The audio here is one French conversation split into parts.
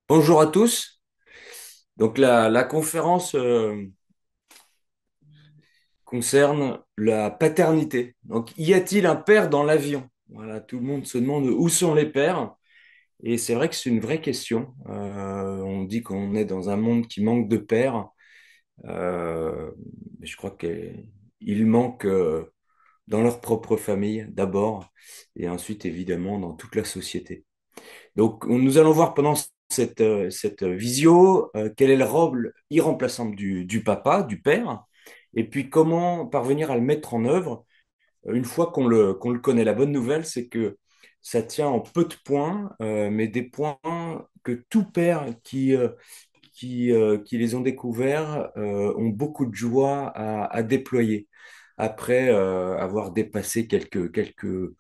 Bonjour à tous. Donc la conférence concerne la paternité. Donc y a-t-il un père dans l'avion? Voilà, tout le monde se demande où sont les pères. Et c'est vrai que c'est une vraie question. On dit qu'on est dans un monde qui manque de pères. Mais je crois qu'ils manquent dans leur propre famille d'abord, et ensuite évidemment dans toute la société. Donc, nous allons voir pendant cette visio quel est le rôle irremplaçable du papa, du père, et puis comment parvenir à le mettre en œuvre une fois qu'on le connaît. La bonne nouvelle, c'est que ça tient en peu de points, mais des points que tout père qui les ont découverts ont beaucoup de joie à déployer après avoir dépassé quelques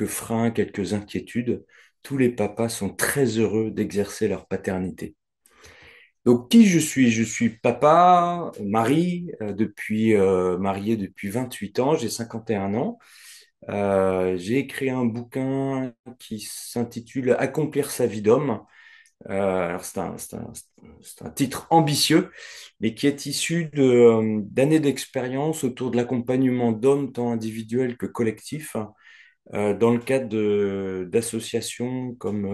freins, quelques inquiétudes. Tous les papas sont très heureux d'exercer leur paternité. Donc, qui je suis? Je suis papa, mari, marié depuis 28 ans, j'ai 51 ans. J'ai écrit un bouquin qui s'intitule Accomplir sa vie d'homme. Alors c'est un titre ambitieux, mais qui est issu d'années d'expérience autour de l'accompagnement d'hommes, tant individuels que collectifs, dans le cadre d'associations comme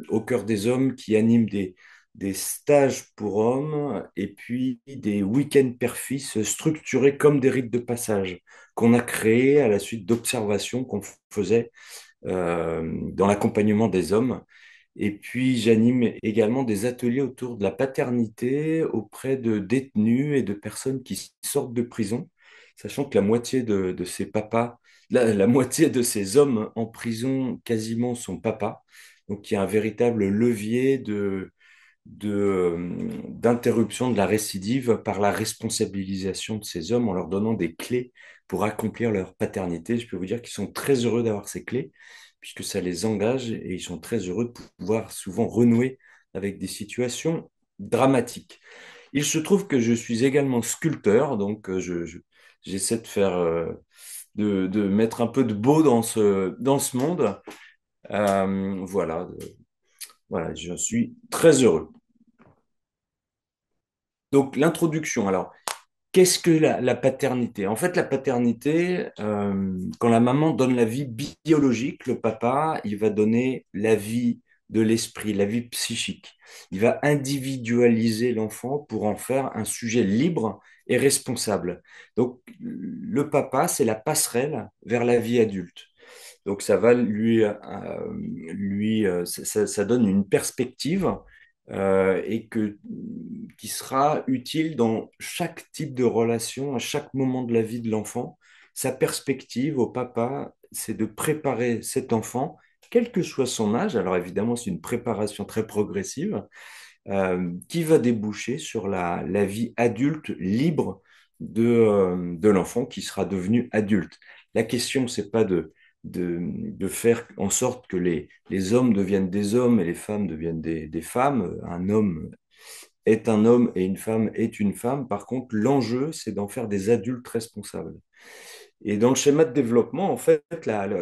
Au cœur des hommes, qui animent des stages pour hommes et puis des week-ends père-fils structurés comme des rites de passage qu'on a créés à la suite d'observations qu'on faisait dans l'accompagnement des hommes. Et puis, j'anime également des ateliers autour de la paternité auprès de détenus et de personnes qui sortent de prison, sachant que la moitié de ces papas, la moitié de ces hommes en prison quasiment sont papas. Donc, il y a un véritable levier d'interruption de la récidive par la responsabilisation de ces hommes en leur donnant des clés pour accomplir leur paternité. Je peux vous dire qu'ils sont très heureux d'avoir ces clés, puisque ça les engage et ils sont très heureux de pouvoir souvent renouer avec des situations dramatiques. Il se trouve que je suis également sculpteur, donc j'essaie de faire, de mettre un peu de beau dans ce monde. Voilà, voilà, je suis très heureux. Donc l'introduction, alors, qu'est-ce que la paternité? En fait, la paternité, quand la maman donne la vie biologique, le papa, il va donner la vie de l'esprit, la vie psychique. Il va individualiser l'enfant pour en faire un sujet libre et responsable. Donc, le papa, c'est la passerelle vers la vie adulte. Donc, ça va ça donne une perspective qui sera utile dans chaque type de relation, à chaque moment de la vie de l'enfant. Sa perspective au papa, c'est de préparer cet enfant, quel que soit son âge. Alors évidemment, c'est une préparation très progressive qui va déboucher sur la vie adulte libre de l'enfant qui sera devenu adulte. La question, c'est pas de faire en sorte que les hommes deviennent des hommes et les femmes deviennent des femmes. Un homme est un homme et une femme est une femme. Par contre, l'enjeu, c'est d'en faire des adultes responsables. Et dans le schéma de développement, en fait,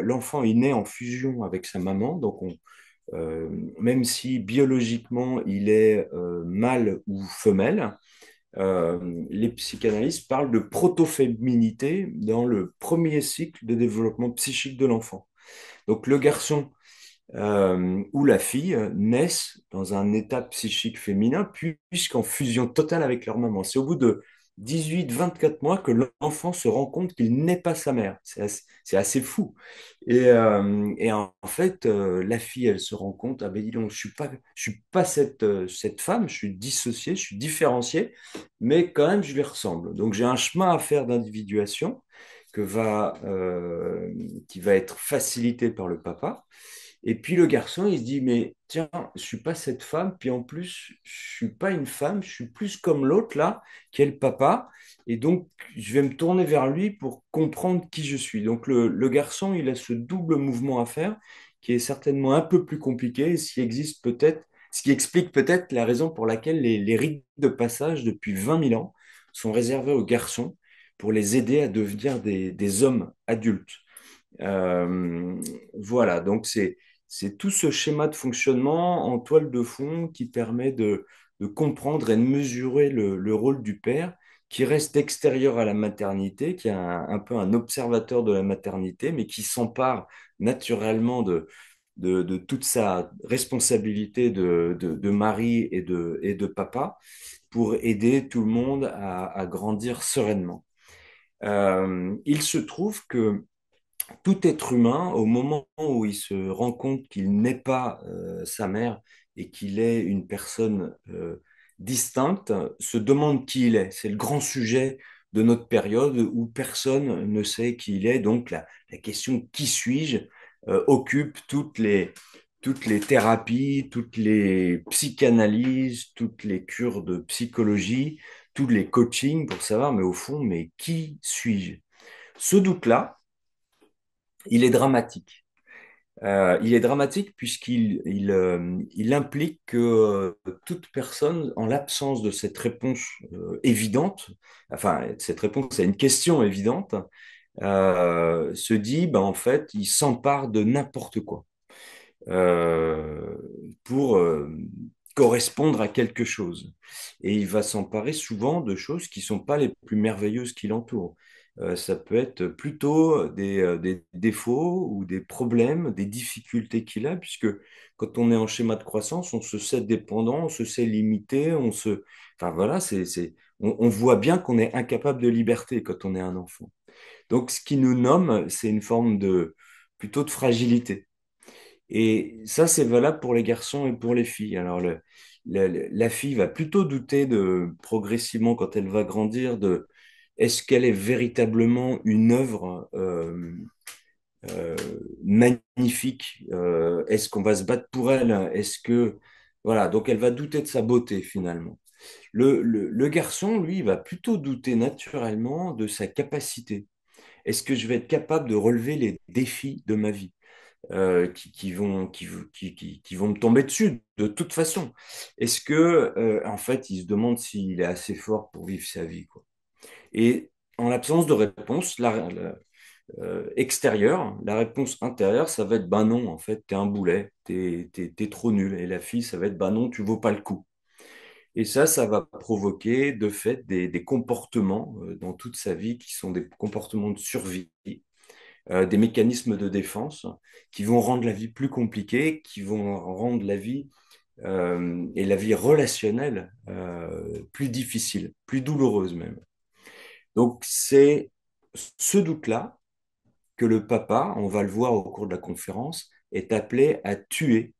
l'enfant est né en fusion avec sa maman, donc euh, même si biologiquement il est mâle ou femelle, les psychanalystes parlent de protoféminité dans le premier cycle de développement psychique de l'enfant. Donc le garçon ou la fille naissent dans un état psychique féminin, puisqu'en fusion totale avec leur maman. C'est au bout de 18-24 mois que l'enfant se rend compte qu'il n'est pas sa mère. C'est assez fou. Et en fait, la fille, elle se rend compte, ah ben dis donc, je suis pas cette femme, je suis dissocié, je suis différencié, mais quand même, je lui ressemble. Donc j'ai un chemin à faire d'individuation qui va être facilité par le papa. Et puis le garçon, il se dit, mais tiens, je suis pas cette femme, puis en plus, je suis pas une femme, je suis plus comme l'autre là, qui est le papa, et donc je vais me tourner vers lui pour comprendre qui je suis. Donc le garçon, il a ce double mouvement à faire, qui est certainement un peu plus compliqué, ce qui explique peut-être la raison pour laquelle les rites de passage depuis 20 000 ans sont réservés aux garçons pour les aider à devenir des hommes adultes. Euh, voilà, donc c'est tout ce schéma de fonctionnement en toile de fond qui permet de comprendre et de mesurer le rôle du père qui reste extérieur à la maternité, qui est un peu un observateur de la maternité, mais qui s'empare naturellement de toute sa responsabilité de mari et de papa pour aider tout le monde à grandir sereinement. Il se trouve que tout être humain, au moment où il se rend compte qu'il n'est pas sa mère et qu'il est une personne distincte, se demande qui il est. C'est le grand sujet de notre période où personne ne sait qui il est. Donc la question qui suis-je occupe toutes les thérapies, toutes les psychanalyses, toutes les cures de psychologie, tous les coachings pour savoir, mais au fond, mais qui suis-je? Ce doute-là, il est dramatique. Il est dramatique puisqu'il implique que toute personne, en l'absence de cette réponse évidente, enfin, cette réponse à une question évidente, se dit, ben, en fait, il s'empare de n'importe quoi euh, pour correspondre à quelque chose. Et il va s'emparer souvent de choses qui ne sont pas les plus merveilleuses qui l'entourent. Ça peut être plutôt des défauts ou des problèmes, des difficultés qu'il a, puisque quand on est en schéma de croissance, on se sait dépendant, on se sait limité, Enfin voilà, on voit bien qu'on est incapable de liberté quand on est un enfant. Donc ce qui nous nomme, c'est une forme plutôt de fragilité. Et ça, c'est valable pour les garçons et pour les filles. Alors, la fille va plutôt douter progressivement, quand elle va grandir, de est-ce qu'elle est véritablement une œuvre euh, magnifique? Est-ce qu'on va se battre pour elle? Est-ce que... Voilà, donc elle va douter de sa beauté finalement. Le garçon, lui, il va plutôt douter naturellement de sa capacité. Est-ce que je vais être capable de relever les défis de ma vie? Qui vont me tomber dessus de toute façon. Est-ce que, en fait, il se demande s'il est assez fort pour vivre sa vie, quoi. Et en l'absence de réponse extérieure, la réponse intérieure, ça va être bah non, en fait, t'es un boulet, t'es trop nul. Et la fille, ça va être bah non, tu vaux pas le coup. Et ça va provoquer de fait des comportements dans toute sa vie qui sont des comportements de survie des mécanismes de défense qui vont rendre la vie plus compliquée, qui vont rendre la vie et la vie relationnelle plus difficile, plus douloureuse même. Donc c'est ce doute-là que le papa, on va le voir au cours de la conférence, est appelé à tuer,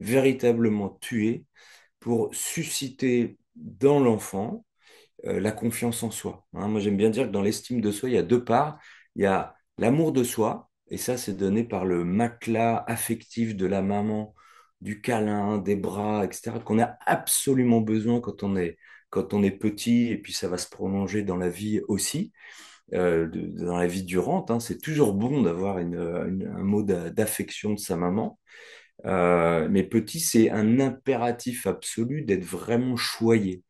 véritablement tuer, pour susciter dans l'enfant la confiance en soi. Hein, moi, j'aime bien dire que dans l'estime de soi, il y a deux parts. Il y a l'amour de soi, et ça, c'est donné par le matelas affectif de la maman, du câlin, des bras, etc., qu'on a absolument besoin quand on est petit, et puis ça va se prolonger dans la vie aussi, dans la vie durante. Hein. C'est toujours bon d'avoir un mot d'affection de sa maman. Mais petit, c'est un impératif absolu d'être vraiment choyé.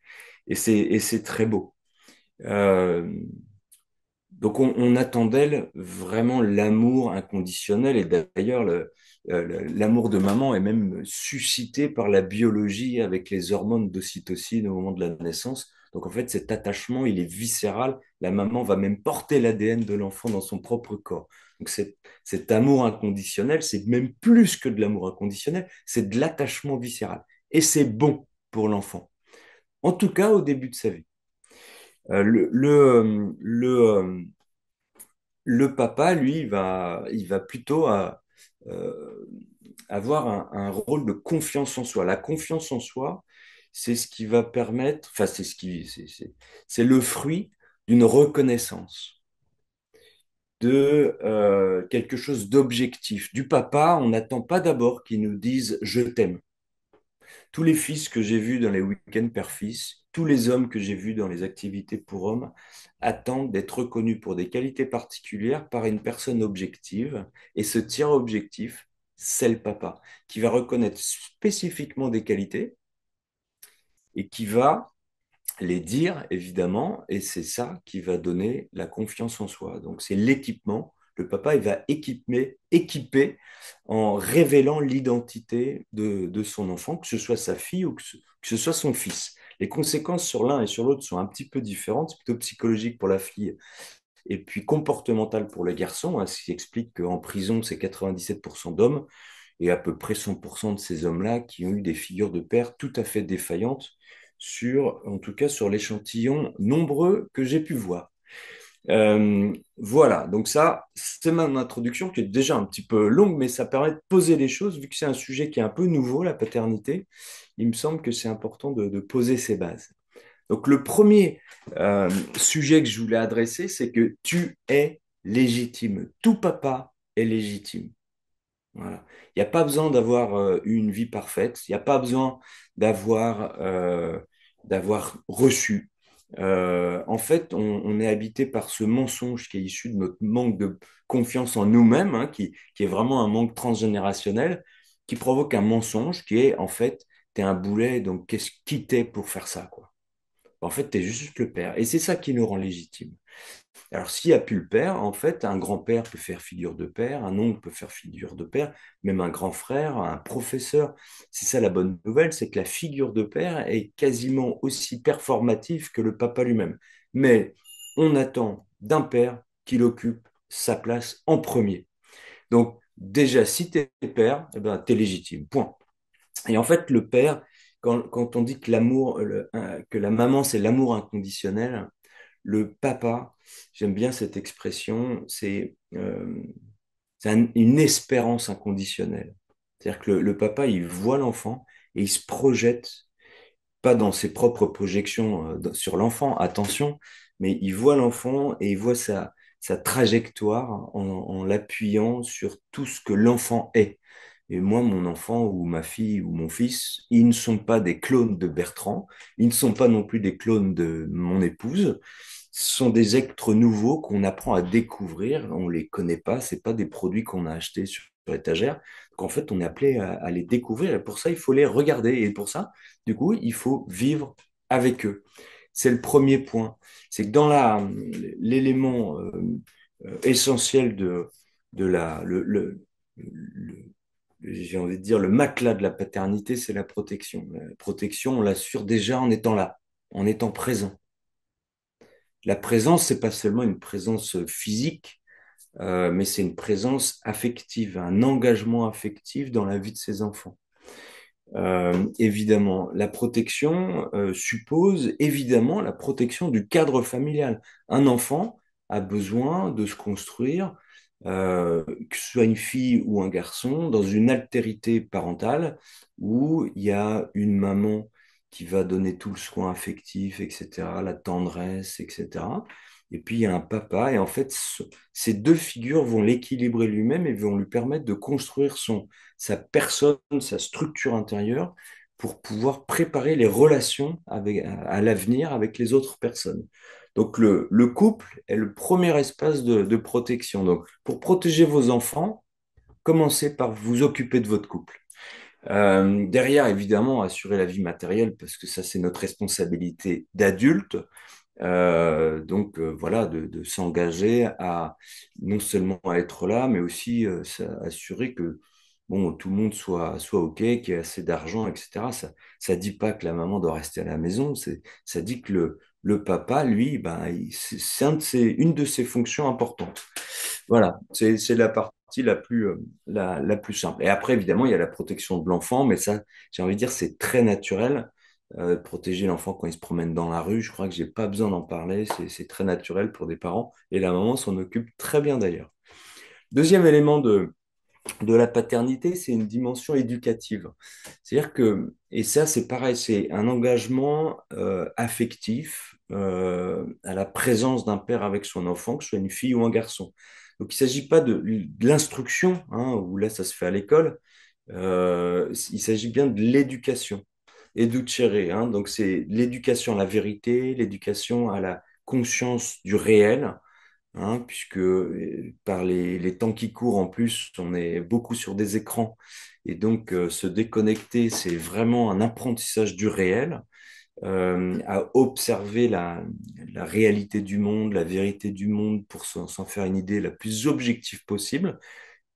Et c'est très beau. Euh, donc on attend d'elle vraiment l'amour inconditionnel et d'ailleurs l'amour de maman est même suscité par la biologie avec les hormones d'ocytocine au moment de la naissance. Donc en fait cet attachement il est viscéral. La maman va même porter l'ADN de l'enfant dans son propre corps. Donc cet amour inconditionnel c'est même plus que de l'amour inconditionnel, c'est de l'attachement viscéral et c'est bon pour l'enfant. En tout cas au début de sa vie. Le papa, lui, il va plutôt euh, avoir un rôle de confiance en soi. La confiance en soi, c'est ce qui va permettre, enfin, c'est le fruit d'une reconnaissance, de quelque chose d'objectif. Du papa, on n'attend pas d'abord qu'il nous dise je t'aime. Tous les fils que j'ai vus dans les week-ends père-fils, tous les hommes que j'ai vus dans les activités pour hommes, attendent d'être reconnus pour des qualités particulières par une personne objective. Et ce tiers objectif, c'est le papa, qui va reconnaître spécifiquement des qualités et qui va les dire, évidemment, et c'est ça qui va donner la confiance en soi. Donc c'est l'équipement, le papa, il va équiper en révélant l'identité de son enfant, que ce soit sa fille ou que ce soit son fils. Les conséquences sur l'un et sur l'autre sont un petit peu différentes, c'est plutôt psychologique pour la fille et puis comportementales pour le garçon, hein, ce qui explique qu'en prison, c'est 97% d'hommes et à peu près 100% de ces hommes-là qui ont eu des figures de père tout à fait défaillantes en tout cas sur l'échantillon nombreux que j'ai pu voir. Voilà, donc ça, c'est ma introduction qui est déjà un petit peu longue, mais ça permet de poser les choses, vu que c'est un sujet qui est un peu nouveau, la paternité. Il me semble que c'est important de poser ses bases. Donc le premier sujet que je voulais adresser, c'est que tu es légitime. Tout papa est légitime. Voilà. Il n'y a pas besoin d'avoir une vie parfaite, il n'y a pas besoin d'avoir d'avoir reçu. En fait, on est habité par ce mensonge qui est issu de notre manque de confiance en nous-mêmes, hein, qui est vraiment un manque transgénérationnel, qui provoque un mensonge qui est, en fait, t'es un boulet, donc qu'est-ce qui t'es pour faire ça, quoi. En fait, t'es juste le père. Et c'est ça qui nous rend légitimes. Alors, s'il n'y a plus le père, en fait, un grand-père peut faire figure de père, un oncle peut faire figure de père, même un grand frère, un professeur. C'est ça la bonne nouvelle, c'est que la figure de père est quasiment aussi performative que le papa lui-même. Mais on attend d'un père qu'il occupe sa place en premier. Donc, déjà, si tu es père, eh ben, tu es légitime. Point. Et en fait, le père, quand on dit que que la maman, c'est l'amour inconditionnel, le papa, j'aime bien cette expression, c'est une espérance inconditionnelle. C'est-à-dire que le papa, il voit l'enfant et il se projette, pas dans ses propres projections sur l'enfant, attention, mais il voit l'enfant et il voit sa trajectoire en l'appuyant sur tout ce que l'enfant est. Et moi, mon enfant ou ma fille ou mon fils, ils ne sont pas des clones de Bertrand, ils ne sont pas non plus des clones de mon épouse, ce sont des êtres nouveaux qu'on apprend à découvrir, on les connaît pas, c'est pas des produits qu'on a achetés sur l'étagère. Donc en fait, on est appelé à les découvrir et pour ça, il faut les regarder. Et pour ça, du coup, il faut vivre avec eux. C'est le premier point. C'est que dans l'élément essentiel de le- j'ai envie de dire, le matelas de la paternité, c'est la protection. La protection, on l'assure déjà en étant là, en étant présent. La présence, c'est pas seulement une présence physique, mais c'est une présence affective, un engagement affectif dans la vie de ses enfants. Évidemment, la protection suppose évidemment la protection du cadre familial. Un enfant a besoin de se construire, que ce soit une fille ou un garçon, dans une altérité parentale où il y a une maman qui va donner tout le soin affectif, etc., la tendresse, etc. Et puis il y a un papa, et en fait, ces deux figures vont l'équilibrer lui-même et vont lui permettre de construire sa personne, sa structure intérieure pour pouvoir préparer les relations à l'avenir avec les autres personnes. Donc le couple est le premier espace de protection. Donc pour protéger vos enfants, commencez par vous occuper de votre couple. Derrière, évidemment, assurer la vie matérielle, parce que ça, c'est notre responsabilité d'adulte. Voilà, de s'engager à non seulement à être là, mais aussi assurer que bon, tout le monde soit OK, qu'il y ait assez d'argent, etc. Ça dit pas que la maman doit rester à la maison, ça dit que le papa, lui, ben, c'est une de ses fonctions importantes. Voilà, c'est la partie la plus simple. Et après, évidemment, il y a la protection de l'enfant, mais ça, j'ai envie de dire, c'est très naturel. Protéger l'enfant quand il se promène dans la rue, je crois que j'ai pas besoin d'en parler, c'est très naturel pour des parents, et la maman s'en occupe très bien d'ailleurs. Deuxième élément de la paternité, c'est une dimension éducative. C'est-à-dire que, et ça c'est pareil, c'est un engagement affectif à la présence d'un père avec son enfant, que ce soit une fille ou un garçon. Donc il ne s'agit pas de l'instruction, hein, où là ça se fait à l'école, il s'agit bien de l'éducation. Educere, hein, donc c'est l'éducation à la vérité, l'éducation à la conscience du réel, hein, puisque par les temps qui courent en plus, on est beaucoup sur des écrans et donc se déconnecter, c'est vraiment un apprentissage du réel. à observer la réalité du monde, la vérité du monde pour s'en faire une idée la plus objective possible,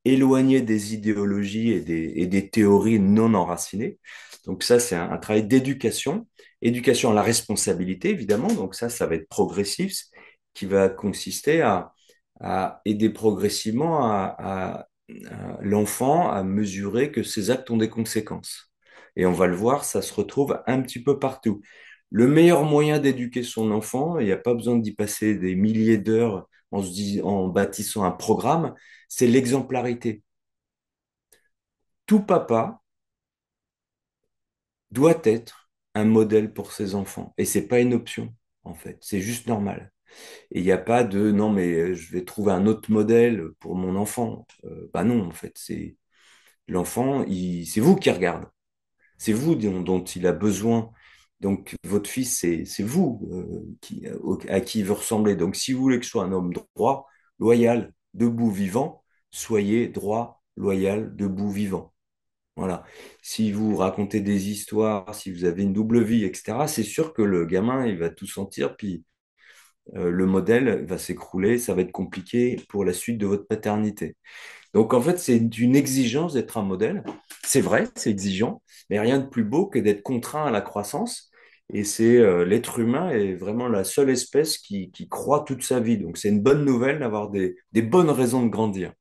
éloigné des idéologies et des théories non enracinées. Donc ça, c'est un travail d'éducation, éducation à la responsabilité, évidemment. Donc ça va être progressif, qui va consister à aider progressivement à l'enfant à mesurer que ses actes ont des conséquences. Et on va le voir, ça se retrouve un petit peu partout. Le meilleur moyen d'éduquer son enfant, il n'y a pas besoin d'y passer des milliers d'heures en bâtissant un programme, c'est l'exemplarité. Tout papa doit être un modèle pour ses enfants. Et c'est pas une option, en fait. C'est juste normal. Et il n'y a pas de non, mais je vais trouver un autre modèle pour mon enfant. Bah non, en fait, c'est l'enfant, c'est vous qui regarde. C'est vous dont il a besoin. Donc, votre fils, c'est vous à qui il veut ressembler. Donc, si vous voulez que ce soit un homme droit, loyal, debout, vivant, soyez droit, loyal, debout, vivant. Voilà. Si vous racontez des histoires, si vous avez une double vie, etc., c'est sûr que le gamin, il va tout sentir, puis le modèle va s'écrouler, ça va être compliqué pour la suite de votre paternité. Donc, en fait, c'est une exigence d'être un modèle. C'est vrai, c'est exigeant, mais rien de plus beau que d'être contraint à la croissance. Et c'est l'être humain est vraiment la seule espèce qui croît toute sa vie. Donc, c'est une bonne nouvelle d'avoir des bonnes raisons de grandir.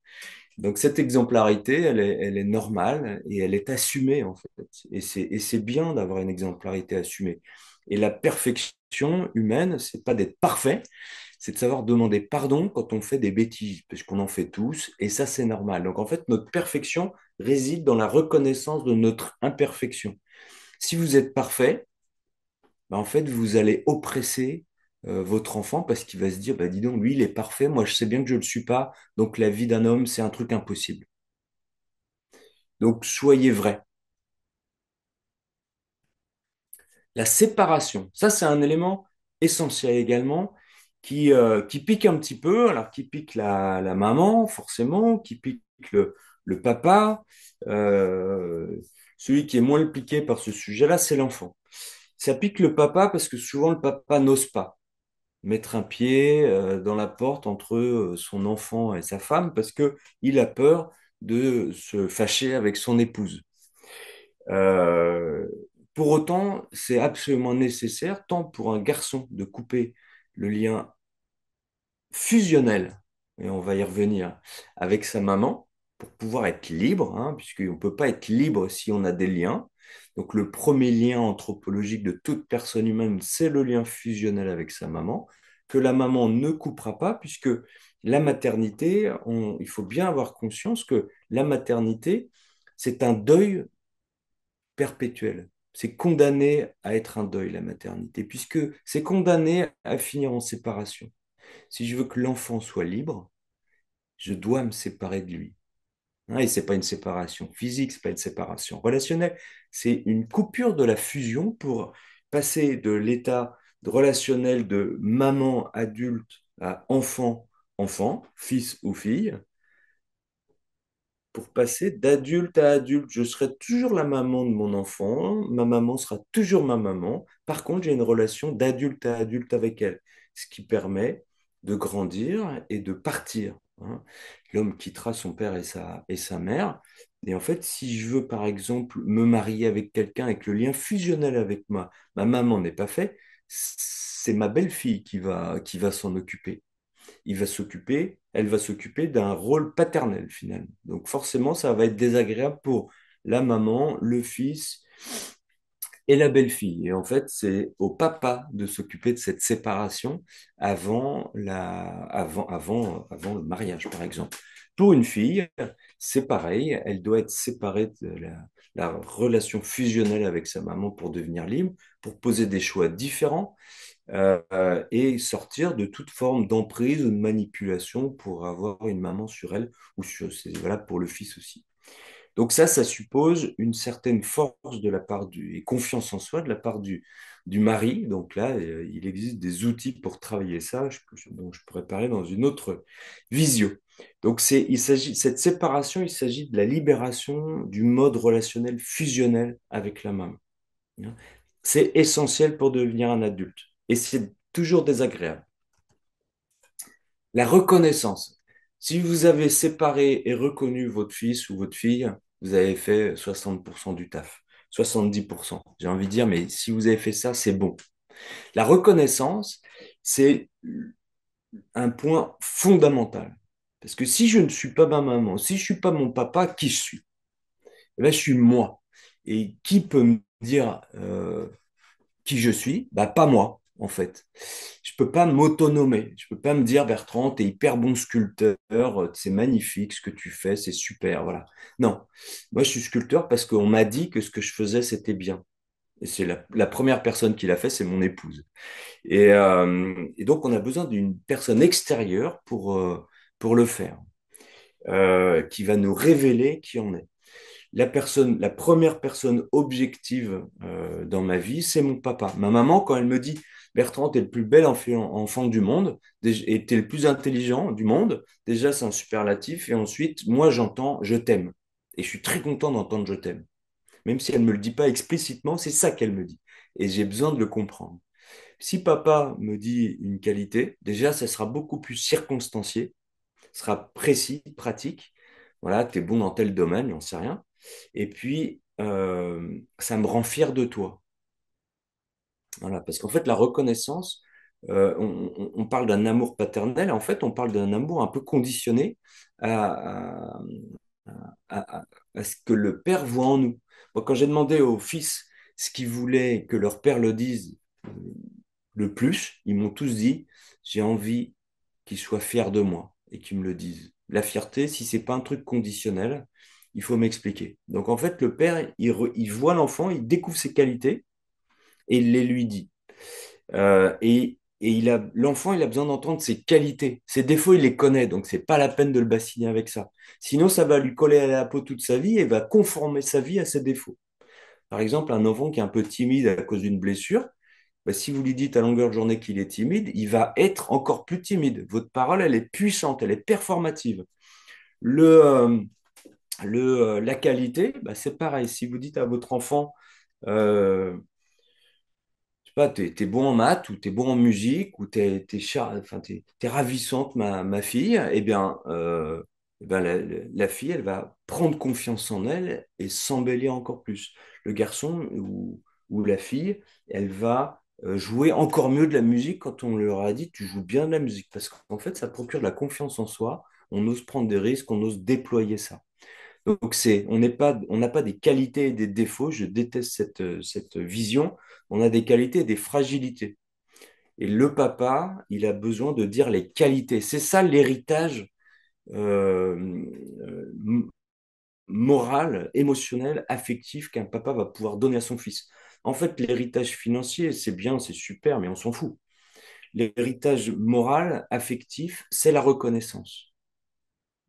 Donc cette exemplarité, elle est normale et elle est assumée en fait. Et c'est bien d'avoir une exemplarité assumée. Et la perfection humaine, c'est pas d'être parfait, c'est de savoir demander pardon quand on fait des bêtises, parce qu'on en fait tous, et ça c'est normal. Donc en fait, notre perfection réside dans la reconnaissance de notre imperfection. Si vous êtes parfait, bah, en fait, vous allez oppresser votre enfant parce qu'il va se dire, bah, dis donc, lui, il est parfait, moi, je sais bien que je ne le suis pas, donc la vie d'un homme, c'est un truc impossible. Donc, soyez vrai. La séparation, ça, c'est un élément essentiel également qui pique un petit peu, alors qui pique la maman, forcément, qui pique le papa. Euh, Celui qui est moins le piqué par ce sujet-là, c'est l'enfant. Ça pique le papa parce que souvent, le papa n'ose pas mettre un pied dans la porte entre son enfant et sa femme parce que il a peur de se fâcher avec son épouse. Euh, pour autant, c'est absolument nécessaire, tant pour un garçon de couper le lien fusionnel, et on va y revenir, avec sa maman, pour pouvoir être libre, hein, puisqu'on ne peut pas être libre si on a des liens. Donc le premier lien anthropologique de toute personne humaine, c'est le lien fusionnel avec sa maman, que la maman ne coupera pas, puisque la maternité, il faut bien avoir conscience que la maternité, c'est un deuil perpétuel. C'est condamné à être un deuil, la maternité, puisque c'est condamné à finir en séparation. Si je veux que l'enfant soit libre, je dois me séparer de lui. Hein, et c'est pas une séparation physique, c'est pas une séparation relationnelle, c'est une coupure de la fusion pour passer de l'état de relationnel de maman adulte à enfant, enfant, fils ou fille, pour passer d'adulte à adulte. Je serai toujours la maman de mon enfant, ma maman sera toujours ma maman. Par contre, j'ai une relation d'adulte à adulte avec elle, ce qui permet de grandir et de partir. Hein. L'homme quittera son père et sa mère. Et en fait, si je veux, par exemple, me marier avec quelqu'un et que le lien fusionnel avec ma maman n'est pas fait, c'est ma belle-fille qui va s'en occuper. Elle va s'occuper d'un rôle paternel finalement. Donc forcément, ça va être désagréable pour la maman, le fils et la belle-fille. Et en fait, c'est au papa de s'occuper de cette séparation avant le mariage, par exemple. Pour une fille, c'est pareil, elle doit être séparée de la relation fusionnelle avec sa maman pour devenir libre, pour poser des choix différents et sortir de toute forme d'emprise ou de manipulation pour avoir une maman sur elle ou c'est valable pour le fils aussi. Donc ça suppose une certaine force de la part et confiance en soi de la part du mari. Donc là, il existe des outils pour travailler ça, dont je pourrais parler dans une autre visio. Donc cette séparation, il s'agit de la libération du mode relationnel fusionnel avec la maman. C'est essentiel pour devenir un adulte. Et c'est toujours désagréable. La reconnaissance. Si vous avez séparé et reconnu votre fils ou votre fille, vous avez fait 60% du taf. 70%. J'ai envie de dire, mais si vous avez fait ça, c'est bon. La reconnaissance, c'est un point fondamental. Parce que si je ne suis pas ma maman, si je ne suis pas mon papa, qui je suis? Eh ben, je suis moi. Et qui peut me dire qui je suis? Bah, pas moi, en fait. Je peux pas m'autonomer. Je peux pas me dire, Bertrand, t'es hyper bon sculpteur, c'est magnifique ce que tu fais, c'est super, voilà. Non, moi je suis sculpteur parce qu'on m'a dit que ce que je faisais, c'était bien. Et c'est la première personne qui l'a fait, c'est mon épouse. Et donc, on a besoin d'une personne extérieure pour le faire, qui va nous révéler qui on est. La première personne objective dans ma vie, c'est mon papa. Ma maman, quand elle me dit, Bertrand, t'es le plus bel enfant du monde et t'es le plus intelligent du monde, déjà, c'est un superlatif. Et ensuite, moi, j'entends je t'aime. Et je suis très content d'entendre je t'aime. Même si elle ne me le dit pas explicitement, c'est ça qu'elle me dit. Et j'ai besoin de le comprendre. Si papa me dit une qualité, déjà, ça sera beaucoup plus circonstancié, sera précis, pratique. Voilà, tu es bon dans tel domaine, j'en sais rien. Et puis, ça me rend fier de toi. Voilà, parce qu'en fait, la reconnaissance, on parle d'un amour paternel, en fait, on parle d'un amour un peu conditionné à, à- à- à ce que le père voit en nous. Moi, quand j'ai demandé aux fils ce qu'ils voulaient que leur père le dise le plus, ils m'ont tous dit, j'ai envie qu'ils soient fiers de moi et qu'ils me le disent. La fierté, si c'est pas un truc conditionnel, il faut m'expliquer. Donc en fait, le père, il voit l'enfant, il découvre ses qualités et il les lui dit. Et l'enfant, il a besoin d'entendre ses qualités. Ses défauts, il les connaît, donc c'est pas la peine de le bassiner avec ça. Sinon, ça va lui coller à la peau toute sa vie et va conformer sa vie à ses défauts. Par exemple, un enfant qui est un peu timide à cause d'une blessure, bah, si vous lui dites à longueur de journée qu'il est timide, il va être encore plus timide. Votre parole, elle est puissante, elle est performative. Le, euh, la qualité, bah, c'est pareil. Si vous dites à votre enfant, euh, je sais pas, t'es bon en maths ou t'es bon en musique ou enfin, t'es ravissante, ma fille, eh bien, la fille, elle va prendre confiance en elle et s'embellir encore plus. Le garçon ou la fille, elle va jouer encore mieux de la musique quand on leur a dit tu joues bien de la musique parce qu'en fait, ça procure de la confiance en soi. On ose prendre des risques, on ose déployer ça. Donc, on n'a pas des qualités et des défauts. Je déteste cette vision. On a des qualités et des fragilités. Et le papa, il a besoin de dire les qualités. C'est ça l'héritage euh, euh, moral, émotionnel, affectif qu'un papa va pouvoir donner à son fils. En fait, l'héritage financier, c'est bien, c'est super, mais on s'en fout. L'héritage moral, affectif, c'est la reconnaissance.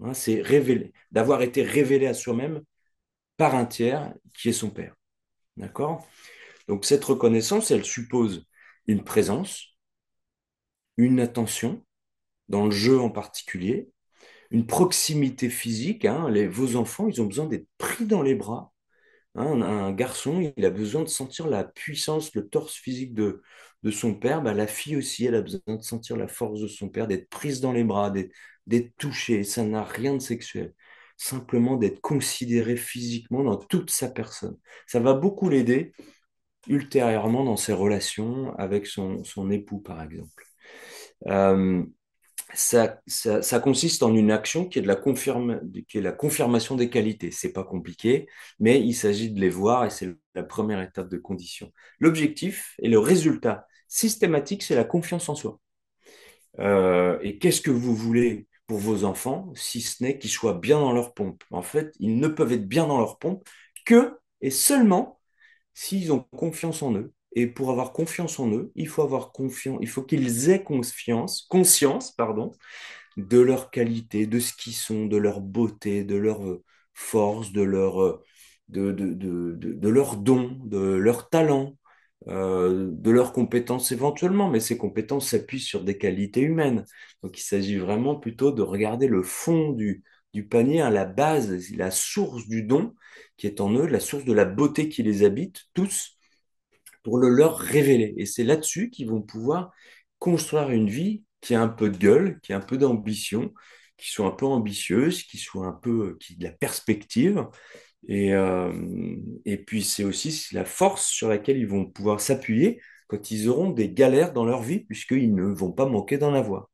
Hein, c'est révéler, d'avoir été révélé à soi-même par un tiers qui est son père. D'accord? Donc cette reconnaissance, elle suppose une présence, une attention, dans le jeu en particulier, une proximité physique. Hein. Vos enfants, ils ont besoin d'être pris dans les bras. Hein. Un garçon, il a besoin de sentir la puissance, le torse physique de son père. Bah, la fille aussi, elle a besoin de sentir la force de son père, d'être prise dans les bras, d'être touchée. Ça n'a rien de sexuel. Simplement d'être considéré physiquement dans toute sa personne. Ça va beaucoup l'aider ultérieurement dans ses relations avec son époux, par exemple. Euh, ça consiste en une action qui est la confirmation des qualités. C'est pas compliqué, mais il s'agit de les voir et c'est la première étape de condition. L'objectif et le résultat systématique, c'est la confiance en soi. Et qu'est-ce que vous voulez pour vos enfants, si ce n'est qu'ils soient bien dans leur pompe? En fait, ils ne peuvent être bien dans leur pompe que et seulement s'ils ont confiance en eux. Et pour avoir confiance en eux, il faut avoir confiance, il faut qu'ils aient conscience, pardon, de leur qualité, de ce qu'ils sont, de leur beauté, de leur force, de leurs dons, de leurs talents, de leurs compétences éventuellement, mais ces compétences s'appuient sur des qualités humaines. Donc il s'agit vraiment plutôt de regarder le fond du panier, à la base, la source du don qui est en eux, la source de la beauté qui les habite, tous, pour le leur révéler. Et c'est là-dessus qu'ils vont pouvoir construire une vie qui a un peu de gueule, qui a un peu d'ambition, qui soit un peu ambitieuse, qui soit un peu, qui ait de la perspective. Et, euh, et puis c'est aussi la force sur laquelle ils vont pouvoir s'appuyer quand ils auront des galères dans leur vie, puisqu'ils ne vont pas manquer d'en avoir.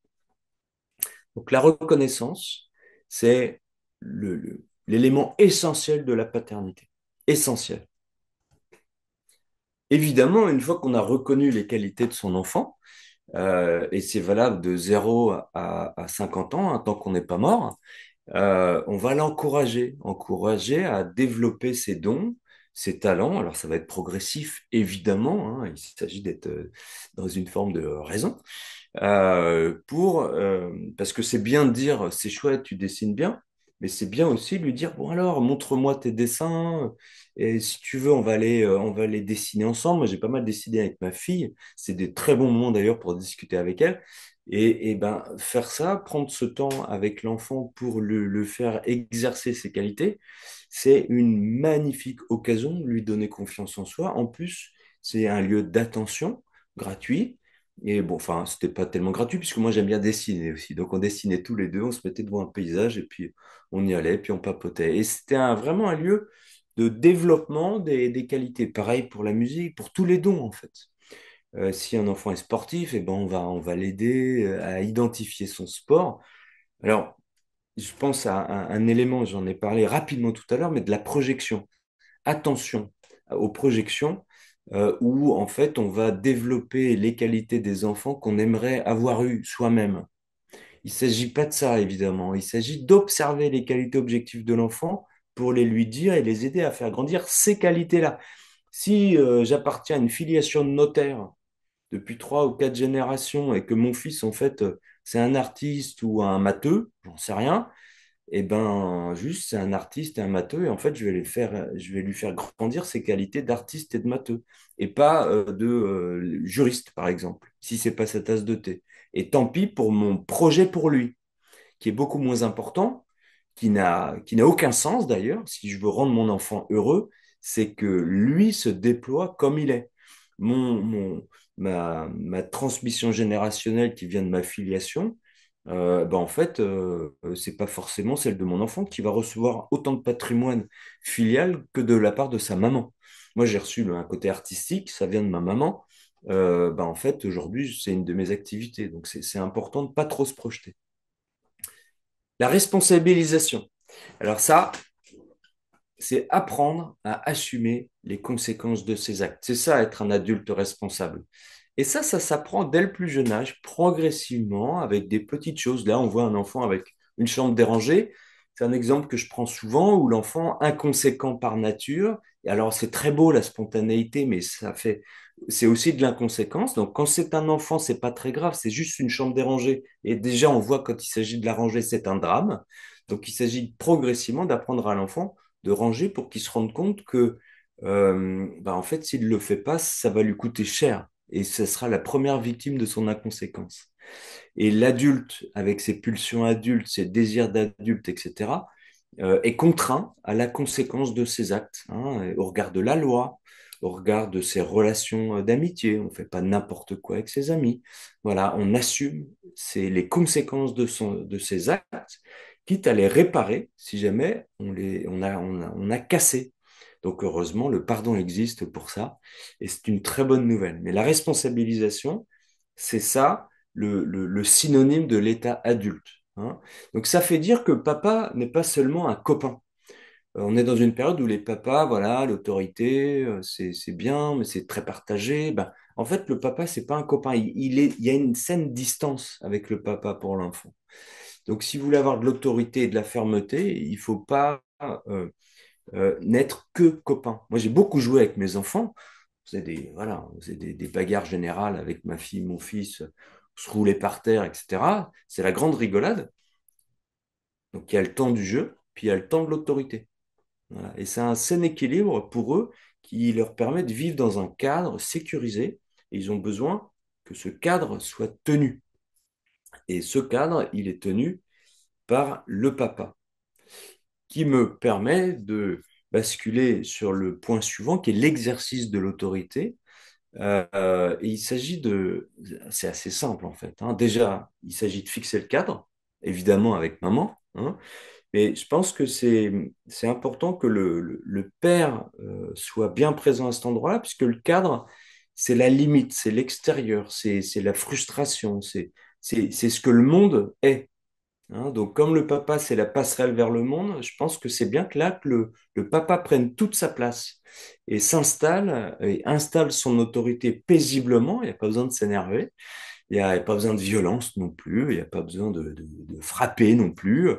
Donc la reconnaissance, c'est l'élément essentiel de la paternité. Essentiel. Évidemment, une fois qu'on a reconnu les qualités de son enfant, et c'est valable de 0 à 50 ans, hein, tant qu'on n'est pas mort, on va l'encourager, encourager à développer ses dons, ses talents. Alors ça va être progressif, évidemment, hein, il s'agit d'être dans une forme de raison, parce que c'est bien de dire, c'est chouette, tu dessines bien, mais c'est bien aussi de lui dire, bon alors, montre-moi tes dessins, et si tu veux, on va les dessiner ensemble. Moi, j'ai pas mal dessiné avec ma fille, c'est des très bons moments d'ailleurs pour discuter avec elle. Et ben, faire ça, prendre ce temps avec l'enfant pour le faire exercer ses qualités, c'est une magnifique occasion de lui donner confiance en soi. En plus, c'est un lieu d'attention gratuit. Et bon, enfin, c'était pas tellement gratuit puisque moi j'aime bien dessiner aussi. Donc on dessinait tous les deux, on se mettait devant un paysage et puis on y allait, puis on papotait. Et c'était vraiment un lieu de développement des qualités. Pareil pour la musique, pour tous les dons en fait. Si un enfant est sportif, eh ben on va l'aider à identifier son sport. Alors, je pense à un élément, j'en ai parlé rapidement tout à l'heure, mais de la projection. Attention aux projections où en fait on va développer les qualités des enfants qu'on aimerait avoir eues soi-même. Il ne s'agit pas de ça, évidemment. Il s'agit d'observer les qualités objectives de l'enfant pour les lui dire et les aider à faire grandir ces qualités-là. Si j'appartiens à une filiation de notaire depuis 3 ou 4 générations et que mon fils, en fait, c'est un artiste ou un matheux, j'en sais rien, et ben juste c'est un artiste et un matheux et en fait je vais lui faire grandir ses qualités d'artiste et de matheux et pas de juriste par exemple, si c'est pas sa tasse de thé. Et tant pis pour mon projet pour lui, qui est beaucoup moins important, qui n'a aucun sens d'ailleurs. Si je veux rendre mon enfant heureux, c'est que lui se déploie comme il est. Mon, mon, ma transmission générationnelle qui vient de ma filiation, ben en fait, c'est pas forcément celle de mon enfant qui va recevoir autant de patrimoine filial que de la part de sa maman. Moi, j'ai reçu un côté artistique, ça vient de ma maman. Ben en fait, aujourd'hui, c'est une de mes activités. Donc, c'est important de pas trop se projeter. La responsabilisation. Alors ça, c'est apprendre à assumer les conséquences de ses actes. C'est ça, être un adulte responsable. Et ça s'apprend dès le plus jeune âge, progressivement, avec des petites choses. Là, on voit un enfant avec une chambre dérangée. C'est un exemple que je prends souvent où l'enfant, inconséquent par nature, et alors c'est très beau la spontanéité, mais c'est aussi de l'inconséquence. Donc quand c'est un enfant, c'est pas très grave, c'est juste une chambre dérangée. Et déjà, on voit quand il s'agit de la ranger, c'est un drame. Donc il s'agit progressivement d'apprendre à l'enfant de ranger pour qu'il se rende compte que, en fait, s'il ne le fait pas, ça va lui coûter cher et ce sera la première victime de son inconséquence. Et l'adulte, avec ses pulsions adultes, ses désirs d'adulte, etc., est contraint à la conséquence de ses actes, hein, au regard de la loi, au regard de ses relations d'amitié. On ne fait pas n'importe quoi avec ses amis. Voilà, on assume les conséquences de ses actes, quitte à les réparer si jamais on a cassé. Donc heureusement, le pardon existe pour ça, et c'est une très bonne nouvelle. Mais la responsabilisation, c'est ça le synonyme de l'état adulte, hein. Donc ça fait dire que papa n'est pas seulement un copain. On est dans une période où les papas, voilà, l'autorité, c'est bien, mais c'est très partagé. Ben, en fait, le papa, c'est pas un copain. Il y a une saine distance avec le papa pour l'enfant. Donc, si vous voulez avoir de l'autorité et de la fermeté, il faut pas n'être que copain. Moi, j'ai beaucoup joué avec mes enfants. On faisait des bagarres générales avec ma fille, mon fils, on se roulait par terre, etc. C'est la grande rigolade. Donc, il y a le temps du jeu, puis il y a le temps de l'autorité. Voilà. Et c'est un sain équilibre pour eux qui leur permet de vivre dans un cadre sécurisé. Et ils ont besoin que ce cadre soit tenu. Et ce cadre, il est tenu par le papa, qui me permet de basculer sur le point suivant, qui est l'exercice de l'autorité. Et il s'agit de... C'est assez simple en fait, hein. Déjà, il s'agit de fixer le cadre, évidemment avec maman, hein. Mais je pense que c'est important que le père soit bien présent à cet endroit-là, puisque le cadre, c'est la limite, c'est l'extérieur, c'est la frustration, c'est ce que le monde est, hein. Donc, comme le papa, c'est la passerelle vers le monde, je pense que c'est bien que là, que le papa prenne toute sa place et s'installe et installe son autorité paisiblement. Il n'y a pas besoin de s'énerver, il n'y a pas besoin de violence non plus, il n'y a pas besoin de frapper non plus.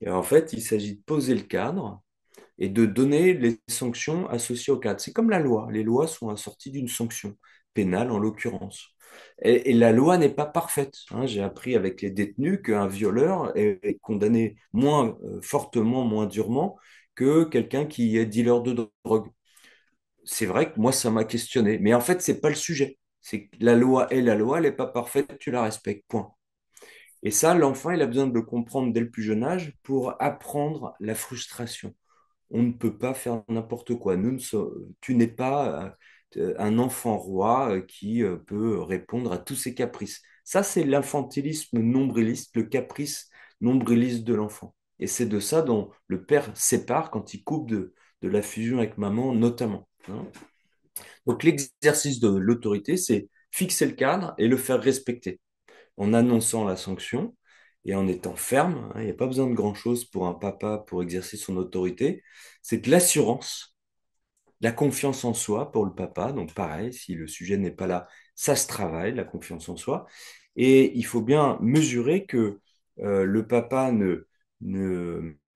Et en fait, il s'agit de poser le cadre et de donner les sanctions associées au cadre. C'est comme la loi. Les lois sont assorties d'une sanction pénale, en l'occurrence. Et la loi n'est pas parfaite, hein. J'ai appris avec les détenus qu'un violeur est condamné moins fortement, moins durement que quelqu'un qui est dealer de drogue. C'est vrai que moi, ça m'a questionné. Mais en fait, c'est pas le sujet. C'est que la loi est la loi, elle n'est pas parfaite, tu la respectes, point. Et ça, l'enfant, il a besoin de le comprendre dès le plus jeune âge pour apprendre la frustration. On ne peut pas faire n'importe quoi. Tu n'es pas un enfant roi qui peut répondre à tous ses caprices. Ça, c'est l'infantilisme nombriliste, le caprice nombriliste de l'enfant. Et c'est de ça dont le père sépare quand il coupe de la fusion avec maman, notamment, hein. Donc l'exercice de l'autorité, c'est fixer le cadre et le faire respecter en annonçant la sanction et en étant ferme, hein. Il n'y a pas besoin de grand-chose pour un papa pour exercer son autorité. C'est de l'assurance, de la confiance en soi pour le papa. Donc pareil, si le sujet n'est pas là, ça se travaille, la confiance en soi. Et il faut bien mesurer que le papa ne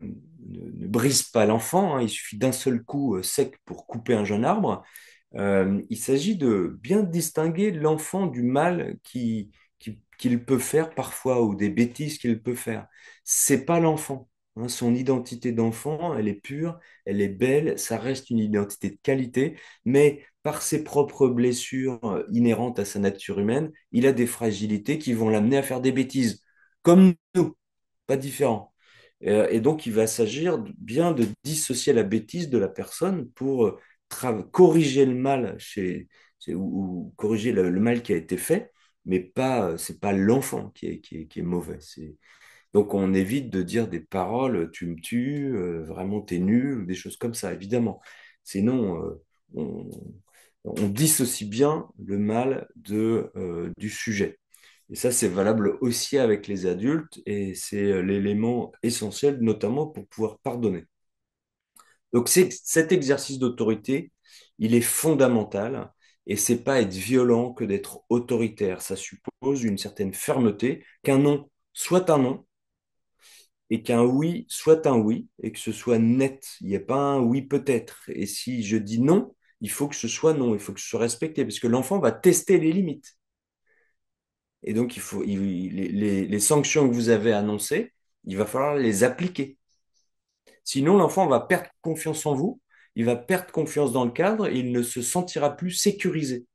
brise pas l'enfant, hein. Il suffit d'un seul coup sec pour couper un jeune arbre. Il s'agit de bien distinguer l'enfant du mal qu'il peut faire parfois ou des bêtises qu'il peut faire. C'est pas l'enfant, hein. Son identité d'enfant, elle est pure, elle est belle, ça reste une identité de qualité, mais par ses propres blessures inhérentes à sa nature humaine, il a des fragilités qui vont l'amener à faire des bêtises, comme nous, pas différent. Et donc, il va s'agir bien de dissocier la bêtise de la personne pour corriger le mal ou corriger le mal qui a été fait, mais pas, c'est pas l'enfant qui est mauvais. Donc, on évite de dire des paroles, tu me tues, vraiment t'es nul, ou des choses comme ça, évidemment. Sinon, on, on dissocie bien le mal du sujet. Et ça, c'est valable aussi avec les adultes et c'est l'élément essentiel, notamment pour pouvoir pardonner. Donc, cet exercice d'autorité, il est fondamental et c'est pas être violent que d'être autoritaire. Ça suppose une certaine fermeté, qu'un non soit un non et qu'un oui soit un oui et que ce soit net. Il n'y a pas un oui peut-être. Et si je dis non, il faut que ce soit non, il faut que ce soit respecté parce que l'enfant va tester les limites. Et donc, les sanctions que vous avez annoncées, il va falloir les appliquer. Sinon, l'enfant va perdre confiance en vous, il va perdre confiance dans le cadre et il ne se sentira plus sécurisé.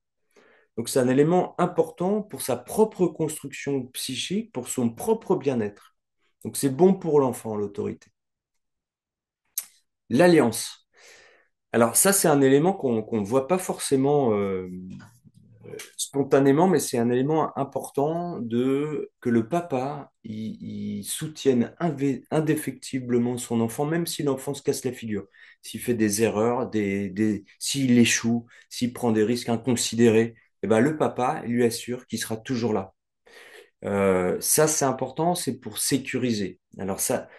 Donc, c'est un élément important pour sa propre construction psychique, pour son propre bien-être. Donc, c'est bon pour l'enfant, l'autorité. L'alliance. Alors, ça, c'est un élément qu'on ne voit pas forcément spontanément, mais c'est un élément important que le papa il soutienne indéfectiblement son enfant, même si l'enfant se casse la figure, s'il fait des erreurs, s'il échoue, s'il prend des risques inconsidérés, eh ben, le papa lui assure qu'il sera toujours là. Ça, c'est important, c'est pour sécuriser. Alors ça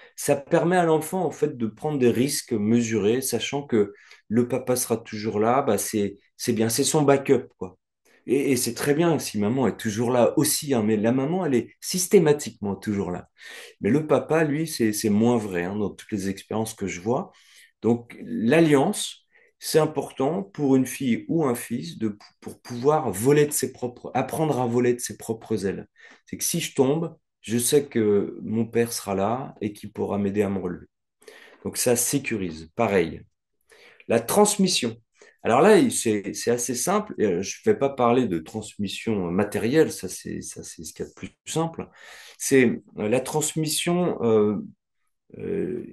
permet à l'enfant en fait de prendre des risques mesurés, sachant que le papa sera toujours là. Bah c'est bien, c'est son backup quoi. Et c'est très bien si maman est toujours là aussi, hein, mais la maman elle est systématiquement toujours là. Mais le papa, lui, c'est moins vrai hein, dans toutes les expériences que je vois. Donc l'alliance, c'est important pour une fille ou un fils pour pouvoir voler de ses propres, apprendre à voler de ses propres ailes. C'est que si je tombe, je sais que mon père sera là et qu'il pourra m'aider à me relever. Donc ça sécurise. Pareil. La transmission. Alors là, c'est assez simple. Je ne vais pas parler de transmission matérielle, ça c'est ce qu'il y a de plus simple. C'est la transmission euh,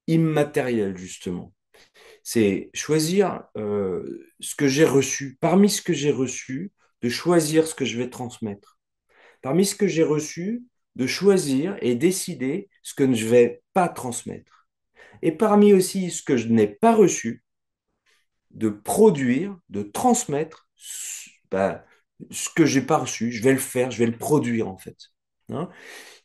immatérielle, justement. C'est choisir ce que j'ai reçu, parmi ce que j'ai reçu, de choisir ce que je vais transmettre. Parmi ce que j'ai reçu, de choisir et décider ce que je ne vais pas transmettre. Et parmi aussi ce que je n'ai pas reçu, de produire, de transmettre bah, ce que j'ai pas reçu. Je vais le faire, je vais le produire en fait. Hein.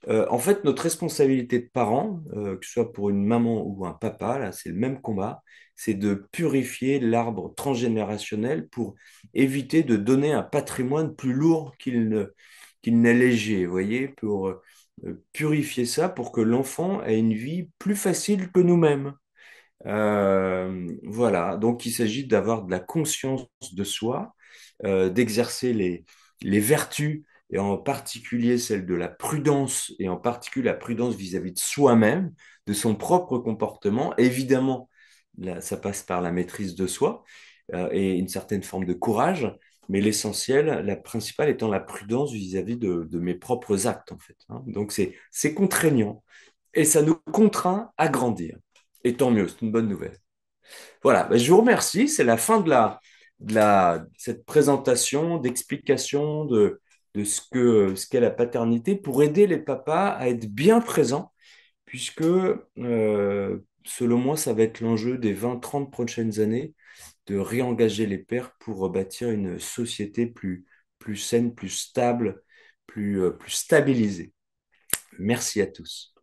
En fait, notre responsabilité de parent, que ce soit pour une maman ou un papa, là, c'est le même combat, c'est de purifier l'arbre transgénérationnel pour éviter de donner un patrimoine plus lourd qu'il n'est léger, vous voyez, pour purifier ça pour que l'enfant ait une vie plus facile que nous-mêmes. Voilà, donc il s'agit d'avoir de la conscience de soi, d'exercer les vertus, et en particulier celle de la prudence, et en particulier la prudence vis-à-vis de soi-même, de son propre comportement. Évidemment, là, ça passe par la maîtrise de soi et une certaine forme de courage, mais l'essentiel, la principale étant la prudence vis-à-vis de mes propres actes, en fait. Hein. Donc c'est contraignant, et ça nous contraint à grandir. Et tant mieux, c'est une bonne nouvelle. Voilà, ben, je vous remercie. C'est la fin cette présentation, d'explication de ce qu'est la paternité pour aider les papas à être bien présents, puisque selon moi, ça va être l'enjeu des 20-30 prochaines années de réengager les pères pour bâtir une société plus saine, plus stable, plus stabilisée. Merci à tous.